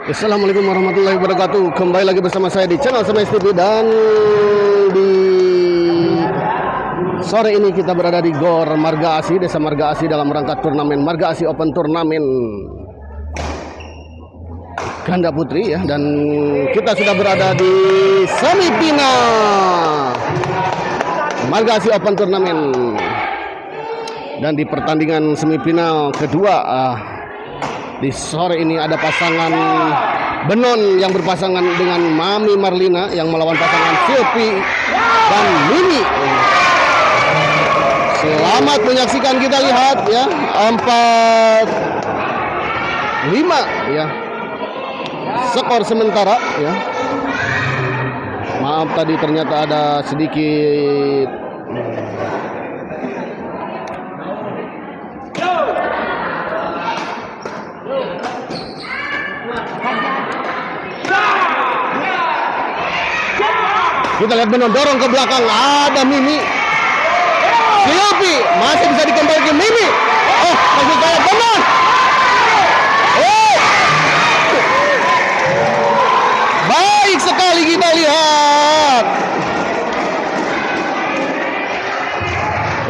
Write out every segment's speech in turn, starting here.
Assalamualaikum warahmatullahi wabarakatuh. Kembali lagi bersama saya di channel Smash TV, dan di sore ini kita berada di Gor Marga Asih, Desa Marga Asih, dalam rangka turnamen Marga Asih Open Turnamen ganda putri ya, dan kita sudah berada di semifinal Marga Asih Open Turnamen. Dan di pertandingan semifinal kedua di sore ini ada pasangan Benon yang berpasangan dengan Mami Marlina yang melawan pasangan Silvi dan Mimi. Selamat menyaksikan, kita lihat ya, 4-5 ya skor sementara ya. Maaf tadi ternyata ada sedikit kita lihat Benon dorong ke belakang, ada Mimi. Silvi masih bisa dikembali ke Mimi. Oh, masih kayak Benon. Baik sekali, kita lihat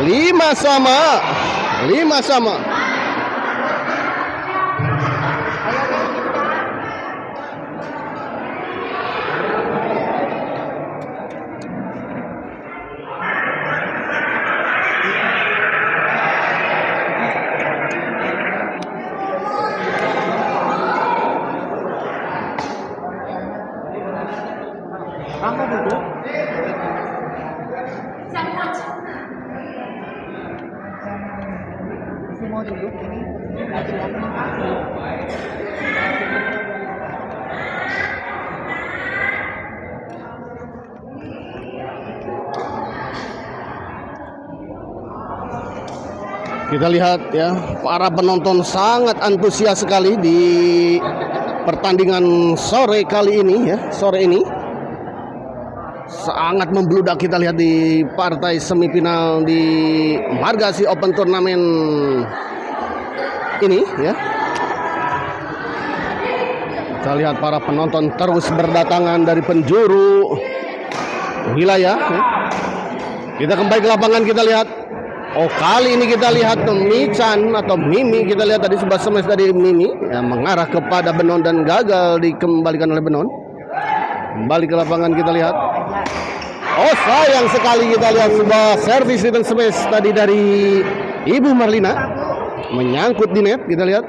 5-5. Mau duduk ini lagi Kita lihat ya, para penonton sangat antusias sekali di pertandingan sore kali ini ya. Sore ini sangat membludak, kita lihat di partai semifinal di Marga Asih Open Turnamen ini ya. Kita lihat para penonton terus berdatangan dari penjuru wilayah ya. Kita kembali ke lapangan, kita lihat. Oh, kali ini kita lihat Michan atau Mimi, kita lihat tadi sebuah smash dari Mimi yang mengarah kepada Benon dan gagal dikembalikan oleh Benon. Kembali ke lapangan, kita lihat. Oh, sayang sekali, kita lihat sebuah servis return smash tadi dari Ibu Marlina menyangkut di net, kita lihat.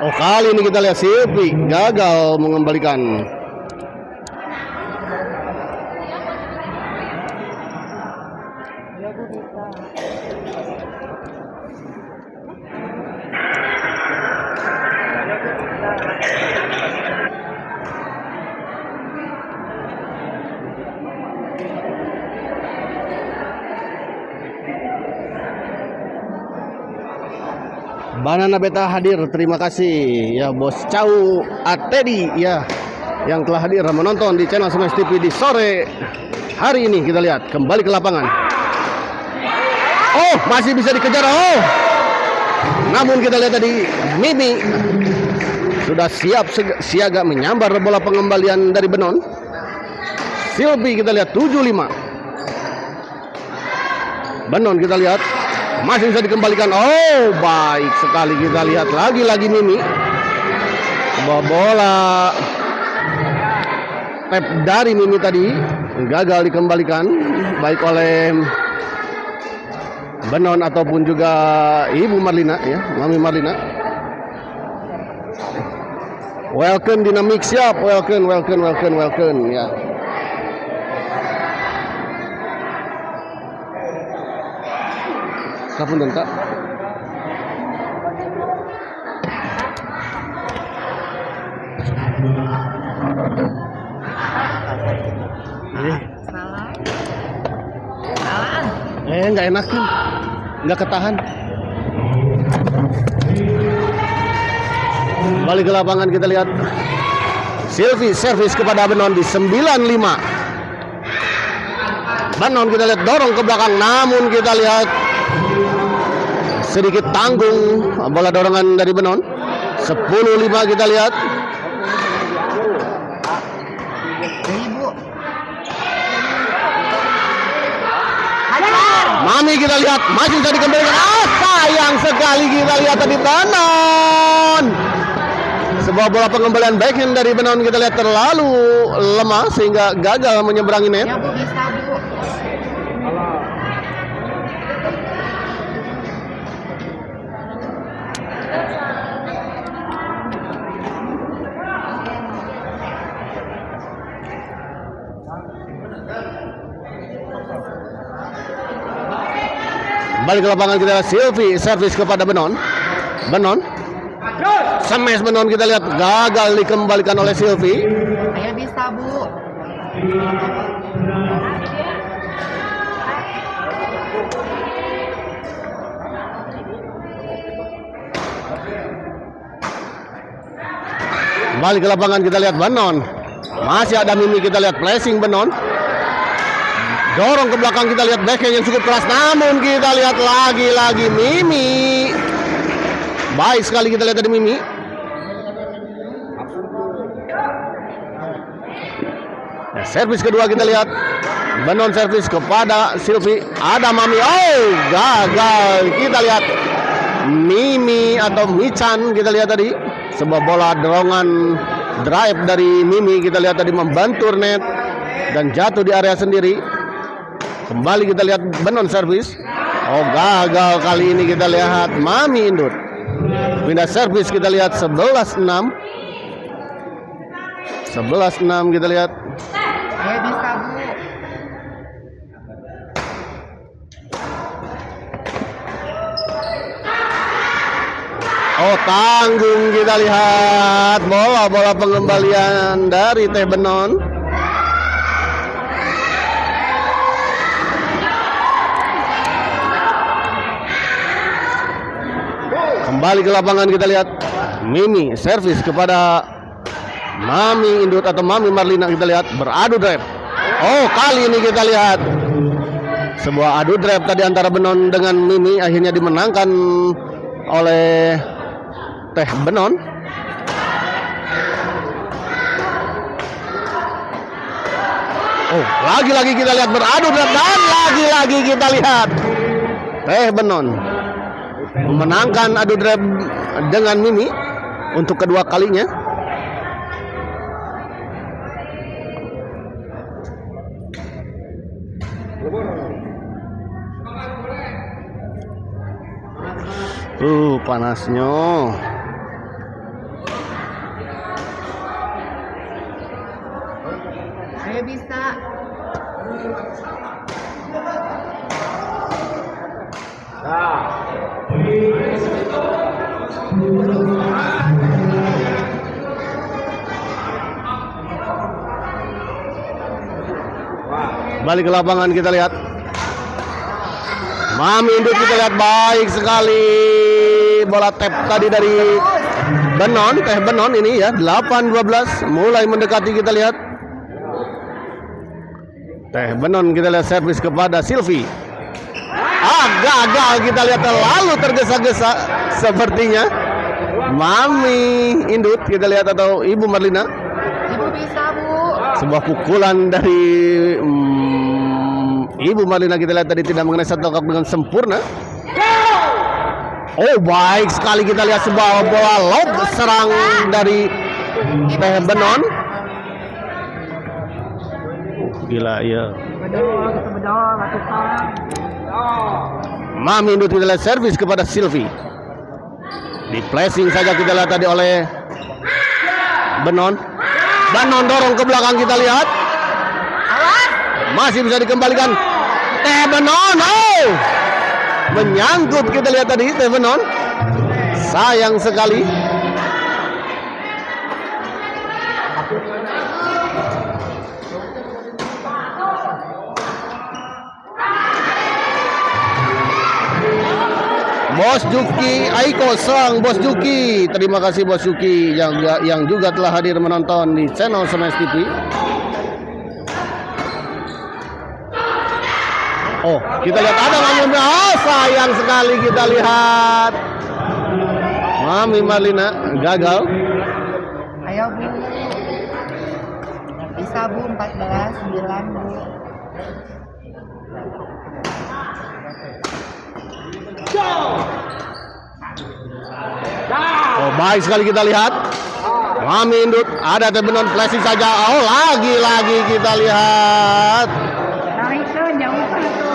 Oh, kali ini kita lihat Silvi gagal mengembalikan. Banana Beta hadir, terima kasih ya Bos Cau Atedi ya yang telah hadir menonton di channel Smash TV di sore hari ini. Kita lihat kembali ke lapangan. Oh, masih bisa dikejar. Oh, namun kita lihat tadi Mimi sudah siap siaga menyambar bola pengembalian dari Benon. Silvi kita lihat 7-5. Benon kita lihat masih bisa dikembalikan. Oh, baik sekali, kita lihat lagi-lagi Mimi bola tap dari Mimi tadi gagal dikembalikan baik oleh Benon ataupun juga Ibu Marlina ya, Mami Marlina. Welcome Dynamic, siap, welcome ya. Kapun dan Kak. Nggak enak nih, nggak ketahan. Balik ke lapangan, kita lihat Silvi servis kepada Benon di 9-5. Benon kita lihat dorong ke belakang, namun kita lihat sedikit tanggung bola dorongan dari Benon. 10-5 kita lihat. Mami kita lihat masih bisa dikembalikan. Sayang sekali kita lihat tadi Benon. Sebuah bola pengembalian backhand dari Benon kita lihat terlalu lemah sehingga gagal menyeberangi net. Ya, Bu, bisa, Bu. Balik ke lapangan kita lihat Silvi servis kepada Benon. Benon smash Benon kita lihat gagal dikembalikan oleh Silvi. Saya bisa, Bu. Balik ke lapangan kita lihat Benon. Masih ada Mimi kita lihat flashing Benon. Dorong ke belakang kita lihat backhand yang cukup keras. Namun kita lihat lagi-lagi Mimi. Baik sekali kita lihat tadi Mimi. Nah, servis kedua kita lihat. Benon servis kepada Silvi. Ada Mami. Oh, gagal. Kita lihat Mimi atau Michan kita lihat tadi. Sebuah bola dorongan drive dari Mimi kita lihat tadi membantur net dan jatuh di area sendiri. Kembali kita lihat Benon servis. Oh, gagal kali ini kita lihat Mami Indut. Pindah servis kita lihat 11-6. 11-6 kita lihat. Saya bisa, Bu. Oh, tanggung kita lihat bola-bola pengembalian dari Teh Benon. Kembali ke lapangan kita lihat Mimi servis kepada Mami Indut atau Mami Marlina kita lihat beradu drive. Oh, kali ini kita lihat sebuah adu drive tadi antara Benon dengan Mimi akhirnya dimenangkan oleh Teh Benon. Oh, lagi-lagi kita lihat beradu drive dan lagi-lagi kita lihat Teh Benon memenangkan adu drive dengan Mimi untuk kedua kalinya. Panasnya. Saya bisa. Balik ke lapangan kita lihat Mami Indut kita lihat baik sekali bola tap tadi dari Benon, Teh Benon ini ya 8-12 mulai mendekati kita lihat Teh Benon kita lihat servis kepada Silvi. Gagal kita lihat terlalu tergesa-gesa sepertinya Mami Indut kita lihat atau Ibu Marlina. Ibu bisa, Bu. Sebuah pukulan dari Ibu Marlina kita lihat tadi tidak mengenai shuttlecock dengan sempurna. Oh, baik sekali kita lihat sebuah bola lob serang dari Teh Benon. Gila ya. Mami Indut kita lihat servis kepada Silvi. Di flashing saja kita lihat tadi oleh Benon. Benon dorong ke belakang kita lihat. Masih bisa dikembalikan. Teh Benon. Oh, menyangkut kita lihat tadi Teh Benon. Sayang sekali. Bos Juki Aiko serang Bos Juki. Terima kasih Bos Juki yang juga telah hadir menonton di channel Smash TV. Oh, kita lihat ada Mami. Oh, sayang sekali kita lihat. Mami Marlina gagal. Ayo Bu. Bisa Bu, 14, 9 Bu. Oh, baik sekali kita lihat. Mami Indut, ada Teh Benon flashing saja. Oh, lagi-lagi kita lihat. Tarik ke jauh kan tuh.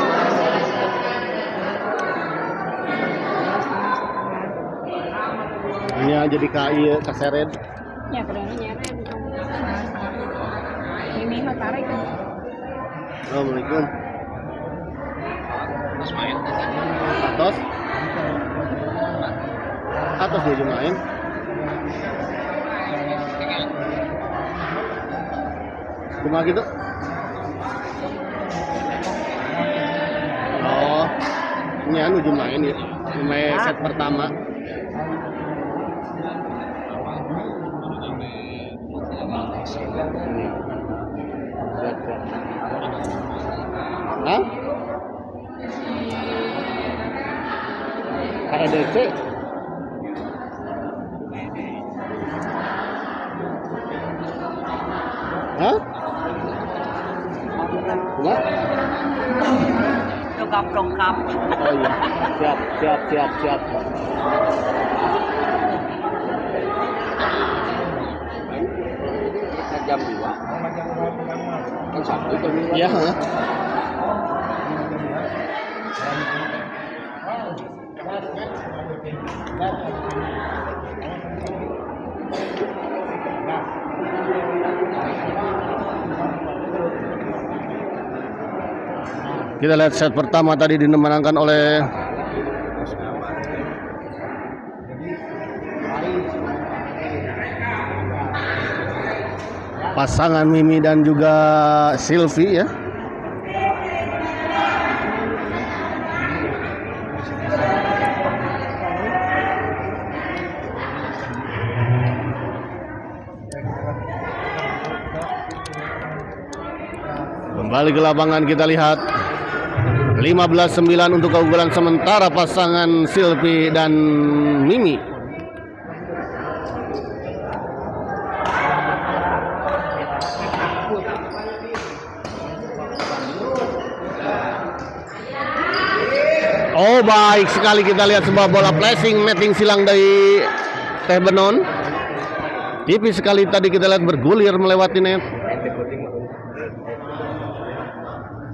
Ini aja di KI keseret. Ya, kedua nyeret. Ini mah tarik. Assalamualaikum. Atos. Atos dia main. Cuma gitu. Oh, ini anu main ya. Main set pertama. Hah? KEDC. Hah? Enggak? Dongkap. Oh iya, siap. Jam 2 kan Sabtu itu Iya, ha? Kita lihat set pertama tadi dimenangkan oleh pasangan Mimi dan juga Silvi ya. Kembali ke lapangan kita lihat 15-9 untuk keunggulan sementara pasangan Silvi dan Mimi. Oh, baik sekali kita lihat sebuah bola flashing netting silang dari Teh Benon. Tipis sekali tadi kita lihat bergulir melewati net.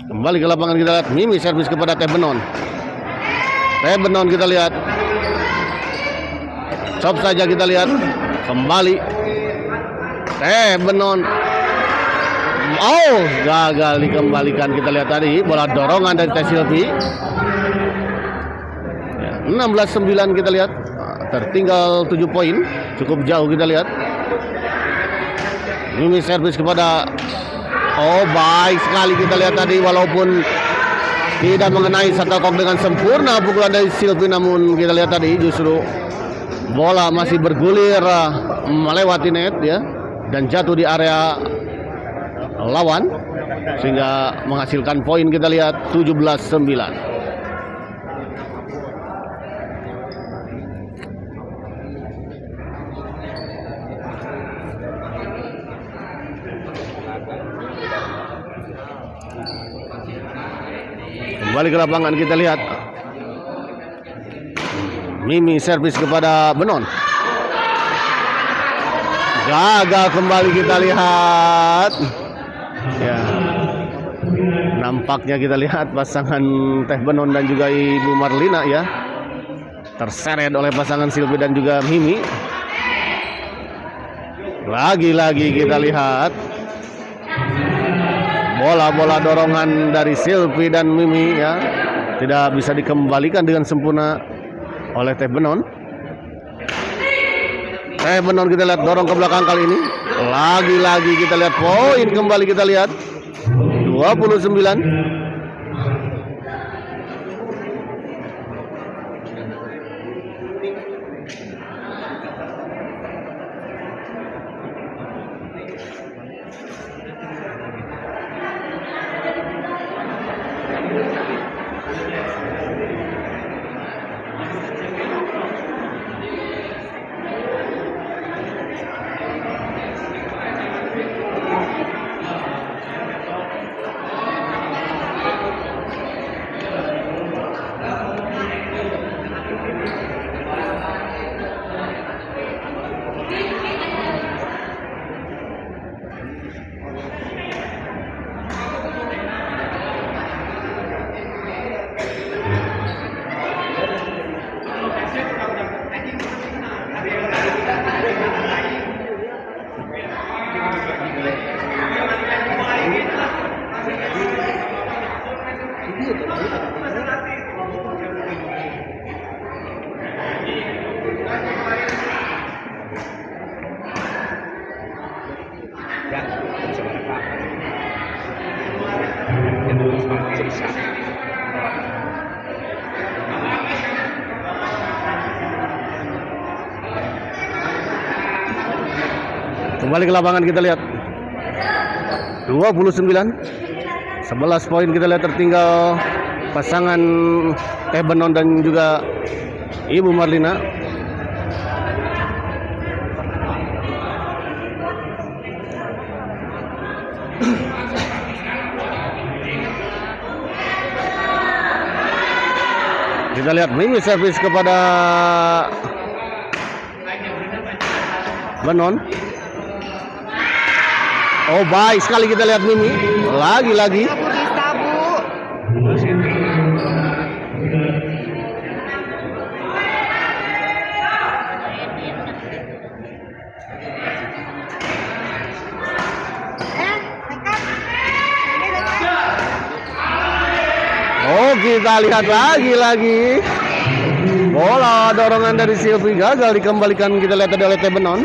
Kembali ke lapangan kita lihat Mimi servis kepada Teh Benon. Teh Benon kita lihat. Chop saja kita lihat. Kembali. Teh Benon. Oh, gagal dikembalikan kita lihat tadi. Bola dorongan dari Teh Silvi. 16-9 kita lihat. Tertinggal 7 poin. Cukup jauh kita lihat. Mimi servis kepada. Oh, baik sekali kita lihat tadi walaupun tidak mengenai shuttlecock dengan sempurna pukulan dari Silvi, namun kita lihat tadi justru bola masih bergulir melewati net ya dan jatuh di area lawan sehingga menghasilkan poin kita lihat 17-9. Kembali ke lapangan kita lihat Mimi servis kepada Benon. Gagal kembali kita lihat. Ya. Nampaknya kita lihat pasangan Teh Benon dan juga Ibu Marlina ya terseret oleh pasangan Silvi dan juga Mimi. Lagi-lagi kita lihat bola-bola dorongan dari Silvi dan Mimi ya tidak bisa dikembalikan dengan sempurna oleh Teh Benon. Teh Benon kita lihat dorong ke belakang kali ini. Lagi-lagi kita lihat poin kembali kita lihat 29. bisa. Kembali ke lapangan kita lihat 29 11 poin kita lihat tertinggal pasangan Teh Benon dan juga Ibu Marlina. Kita lihat Mimi servis kepada Benon. Oh, baik sekali kita lihat Mimi. Lagi-lagi. Bu bisa, Bu. Oh, kita lihat lagi-lagi. Bola dorongan dari Silvi gagal dikembalikan kita lihat tadi oleh Teh Benon.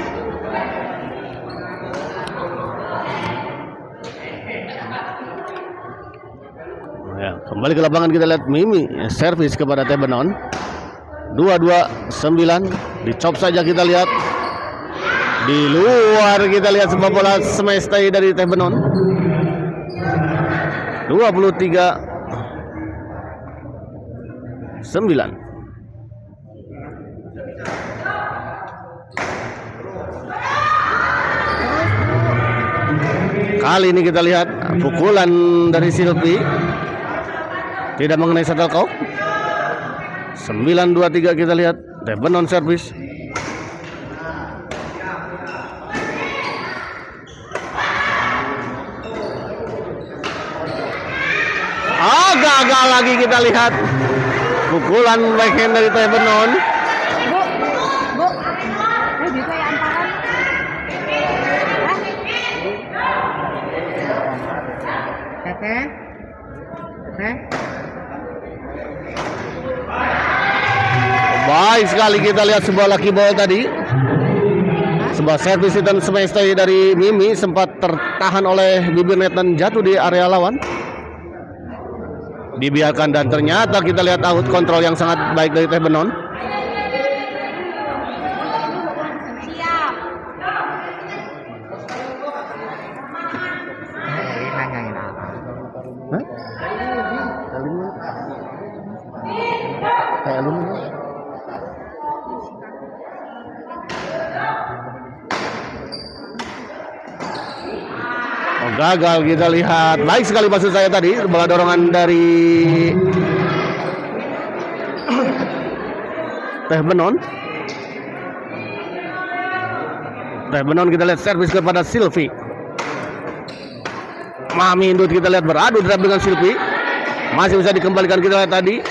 Ya, kembali ke lapangan kita lihat Mimi servis kepada Teh Benon. 22-9 dicop saja kita lihat. Di luar kita lihat sebuah bola smash dari Teh Benon. 23-9. Kali ini kita lihat pukulan dari Silvi tidak mengenai shuttlecock. 9-23 kita lihat Teh Benon servis. Gagal lagi kita lihat pukulan backhand dari Teh Benon. Bu. Bisa ya amparan. Teteh. Baik sekali kita lihat sebuah lucky ball tadi. Sebuah servis dan smash dari Mimi sempat tertahan oleh bibir net dan jatuh di area lawan. Dibiarkan dan ternyata kita lihat out kontrol yang sangat baik dari Teh Benon. Siap. Hah? Oh, gagal kita lihat. Baik sekali maksud saya tadi bola dorongan dari Teh Benon. Teh Benon kita lihat servis kepada Silvi. Mami Indut kita lihat beradu drop dengan Silvi. Masih bisa dikembalikan kita lihat tadi.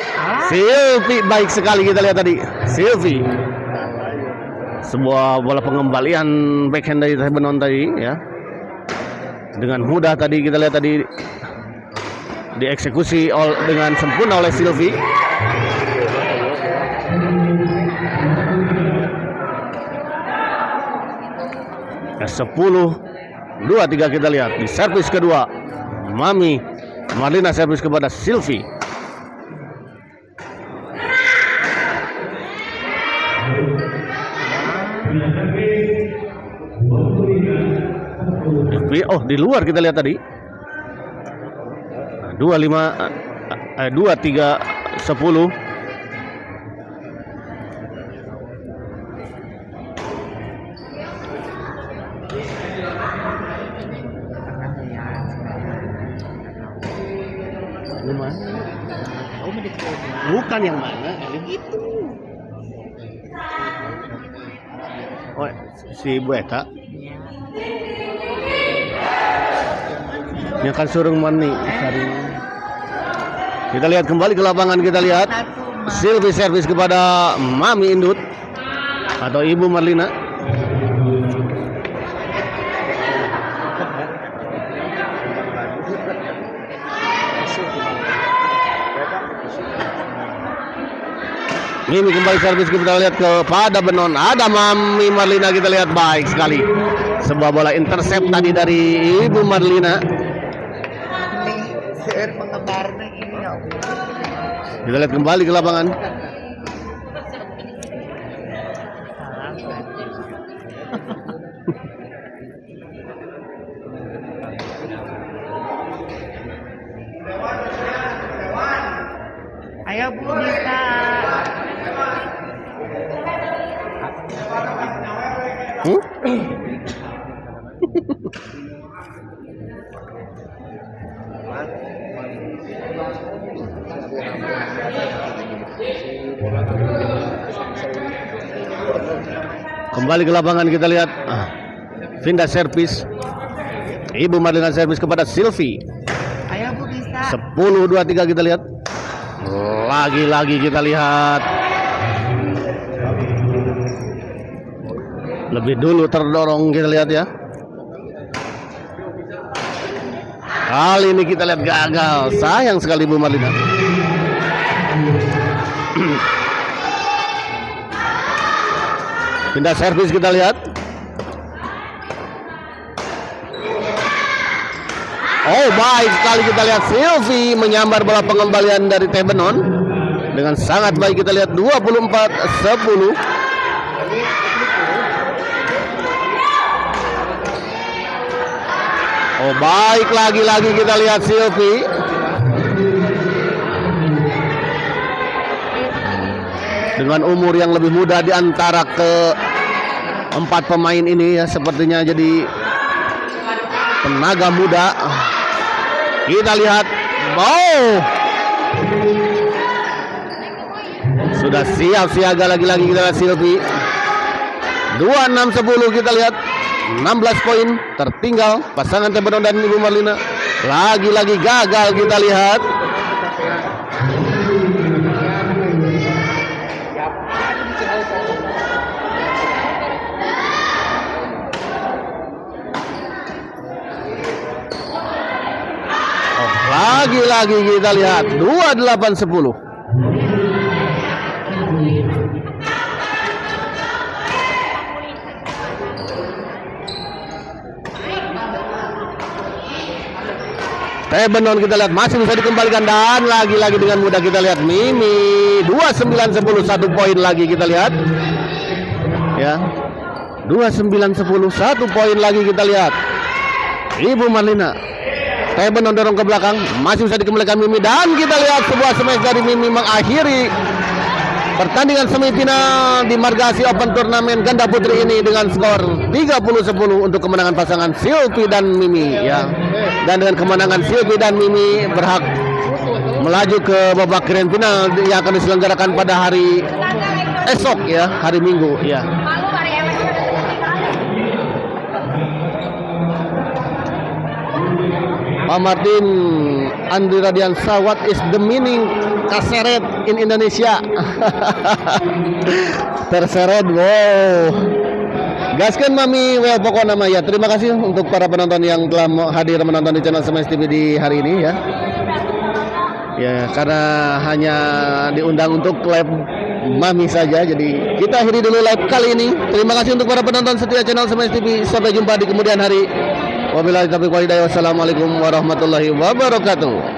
Silvi baik sekali kita lihat tadi. Silvi. Sebuah bola pengembalian backhand dari Teh Benon tadi ya. Dengan mudah tadi kita lihat tadi dieksekusi dengan sempurna oleh Silvi. Ya, 10-23 kita lihat di servis kedua. Mami Marlina servis kepada Silvi. Oh, di luar kita lihat tadi. 23-10. Bukan yang mana? Itu. Oh, si Bu Eta. Yang kan surung mani. Kita lihat kembali ke lapangan, kita lihat Silvi servis kepada Mami Indut atau Ibu Marlina. Mimi kembali servis, kita lihat kepada Benon. Ada Mami Marlina, kita lihat baik sekali. Sebuah bola intercept tadi dari Ibu Marlina. Sir, pengebar ini. Kita lihat kembali ke lapangan. Ayo Bu bisa. Kembali ke lapangan kita lihat. Pindah servis. Ibu Marlina servis kepada Silvi. Ayo Bu bisa. 10-23 kita lihat. Lagi-lagi kita lihat. Lebih dulu terdorong kita lihat ya. Kali ini kita lihat gagal. Sayang sekali Ibu Marlina. Pindah servis kita lihat. Oh, baik sekali kita lihat Silvi menyambar bola pengembalian dari Teh Benon dengan sangat baik. Kita lihat 24-10. Oh, baik lagi-lagi kita lihat Silvi. Dengan umur yang lebih muda di antara keempat pemain ini ya, sepertinya jadi tenaga muda. Kita lihat, wow, sudah siap siaga lagi-lagi kita lihat Silvi. 26-10 kita lihat, 16 poin tertinggal pasangan Teh Benon dan Ibu Marlina. Lagi-lagi gagal kita lihat. Lagi-lagi kita lihat 28-10. Teh Benon kita lihat masih bisa dikembalikan dan lagi-lagi dengan mudah kita lihat Mimi 29-10, 1 poin lagi kita lihat. Ya. 29-10, 1 poin lagi kita lihat. Ibu Marlina. Teh Benon dorong ke belakang, masih bisa dikembalikan Mimi dan kita lihat sebuah smash dari Mimi mengakhiri pertandingan semifinal di Margasi Open Turnamen Ganda Putri ini dengan skor 30-10 untuk kemenangan pasangan Silvi dan Mimi ya. Dan dengan kemenangan Silvi dan Mimi berhak melaju ke babak grand final yang akan diselenggarakan pada hari esok ya, hari Minggu ya. Pak Martin Andri Radiansa, what is the meaning kaseret in Indonesia? Terseret, wow. Gaskan Mami, well pokoknya nama ya. Terima kasih untuk para penonton yang telah hadir menonton di channel Smash TV di hari ini ya. Ya, karena hanya diundang untuk live Mami saja, jadi kita akhiri dulu live kali ini. Terima kasih untuk para penonton setia channel Smash TV. Sampai jumpa di kemudian hari. Wabillahi taufiq wal hidayah. Wassalamualaikum warahmatullahi wabarakatuh.